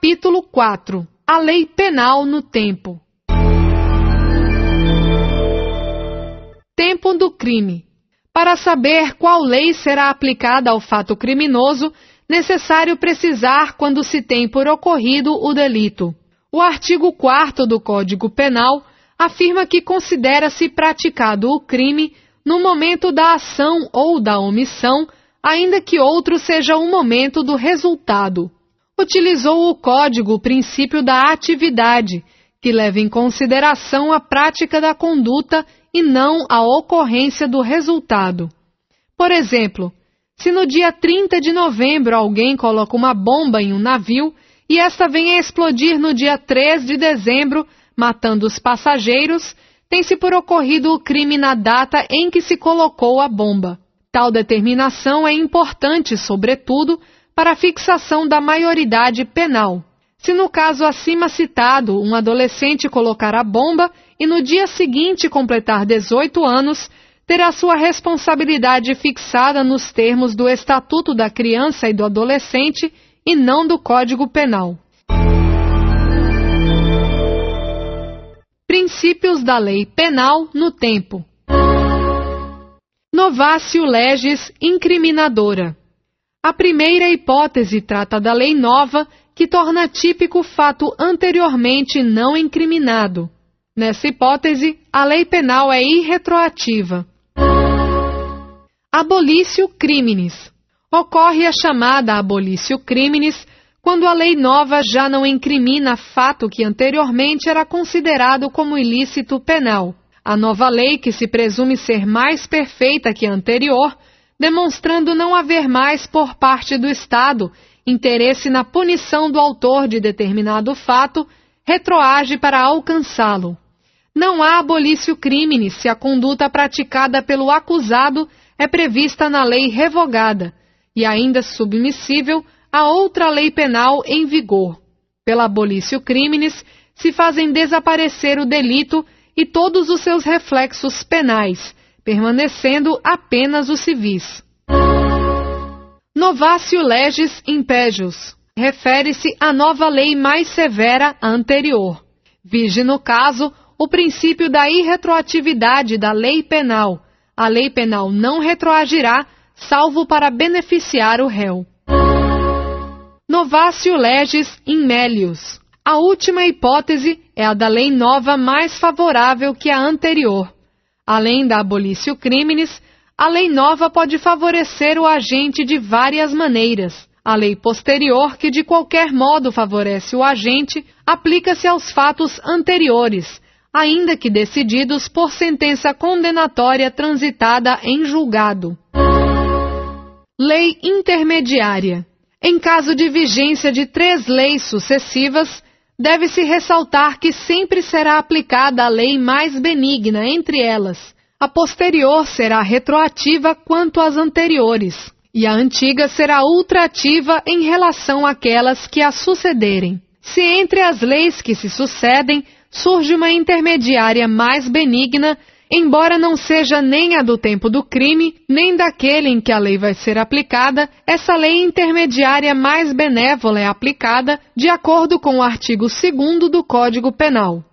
Capítulo 4. A lei penal no tempo. Tempo do crime. Para saber qual lei será aplicada ao fato criminoso, necessário precisar quando se tem por ocorrido o delito. O artigo 4º do Código Penal afirma que considera-se praticado o crime no momento da ação ou da omissão, ainda que outro seja o momento do resultado. Utilizou o Código o princípio da atividade, que leva em consideração a prática da conduta e não a ocorrência do resultado. Por exemplo, se no dia 30 de novembro alguém coloca uma bomba em um navio e esta vem a explodir no dia 3 de dezembro, matando os passageiros, tem-se por ocorrido o crime na data em que se colocou a bomba. Tal determinação é importante, sobretudo, para a fixação da maioridade penal. Se no caso acima citado, um adolescente colocar a bomba e no dia seguinte completar 18 anos, terá sua responsabilidade fixada nos termos do Estatuto da Criança e do Adolescente e não do Código Penal. Princípios da lei penal no tempo. Novatio legis incriminadora. A primeira hipótese trata da lei nova, que torna típico fato anteriormente não incriminado. Nessa hipótese, a lei penal é irretroativa. Abolitio criminis. Ocorre a chamada abolitio criminis quando a lei nova já não incrimina fato que anteriormente era considerado como ilícito penal. A nova lei, que se presume ser mais perfeita que a anterior, demonstrando não haver mais por parte do Estado interesse na punição do autor de determinado fato, retroage para alcançá-lo. Não há abolitio criminis se a conduta praticada pelo acusado é prevista na lei revogada e ainda submissível a outra lei penal em vigor. Pela abolitio criminis se fazem desaparecer o delito e todos os seus reflexos penais, permanecendo apenas os civis. Novatio legis impejus. Refere-se à nova lei mais severa à anterior. Vige, no caso, o princípio da irretroatividade da lei penal. A lei penal não retroagirá, salvo para beneficiar o réu. Novatio legis in melius. A última hipótese é a da lei nova mais favorável que a anterior. Além da abolitio criminis, a lei nova pode favorecer o agente de várias maneiras. A lei posterior, que de qualquer modo favorece o agente, aplica-se aos fatos anteriores, ainda que decididos por sentença condenatória transitada em julgado. Lei intermediária. Em caso de vigência de 3 leis sucessivas, deve-se ressaltar que sempre será aplicada a lei mais benigna entre elas. A posterior será retroativa quanto às anteriores, e a antiga será ultrativa em relação àquelas que a sucederem. Se entre as leis que se sucedem surge uma intermediária mais benigna, embora não seja nem a do tempo do crime, nem daquele em que a lei vai ser aplicada, essa lei intermediária mais benévola é aplicada de acordo com o artigo 2º do Código Penal.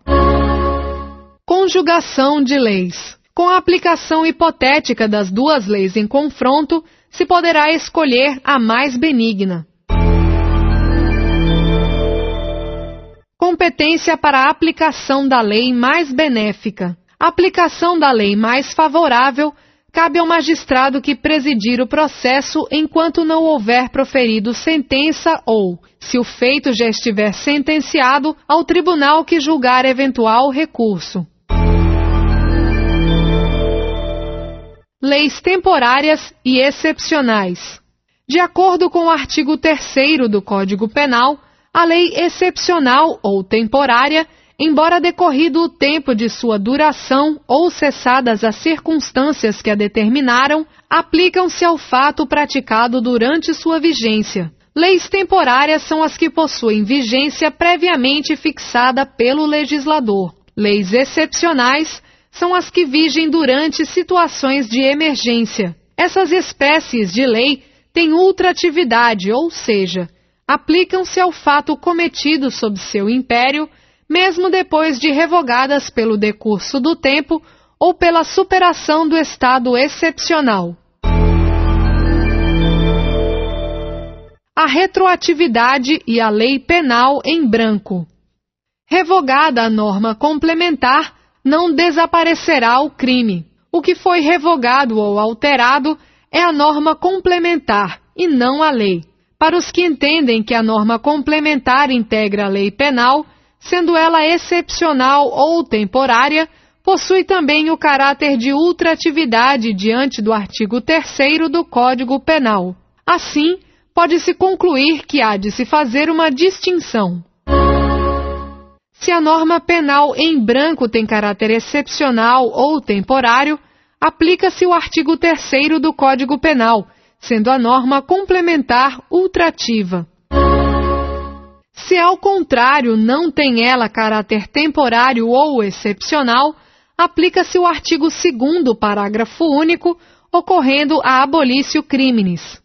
Conjugação de leis. Com a aplicação hipotética das 2 leis em confronto, se poderá escolher a mais benigna. Competência para a aplicação da lei mais benéfica. A aplicação da lei mais favorável cabe ao magistrado que presidir o processo enquanto não houver proferido sentença ou, se o feito já estiver sentenciado, ao tribunal que julgar eventual recurso. Leis temporárias e excepcionais. De acordo com o artigo 3º do Código Penal, a lei excepcional ou temporária, embora decorrido o tempo de sua duração ou cessadas as circunstâncias que a determinaram, aplicam-se ao fato praticado durante sua vigência. Leis temporárias são as que possuem vigência previamente fixada pelo legislador. Leis excepcionais são as que vigem durante situações de emergência. Essas espécies de lei têm ultratividade, ou seja, aplicam-se ao fato cometido sob seu império, mesmo depois de revogadas pelo decurso do tempo ou pela superação do estado excepcional. A retroatividade e a lei penal em branco. Revogada a norma complementar, não desaparecerá o crime. O que foi revogado ou alterado é a norma complementar e não a lei. Para os que entendem que a norma complementar integra a lei penal, sendo ela excepcional ou temporária, possui também o caráter de ultratividade diante do artigo 3º do Código Penal. Assim, pode-se concluir que há de se fazer uma distinção. Se a norma penal em branco tem caráter excepcional ou temporário, aplica-se o artigo 3º do Código Penal, sendo a norma complementar ultrativa. Se, ao contrário, não tem ela caráter temporário ou excepcional, aplica-se o artigo 2º, parágrafo único, ocorrendo a abolitio criminis.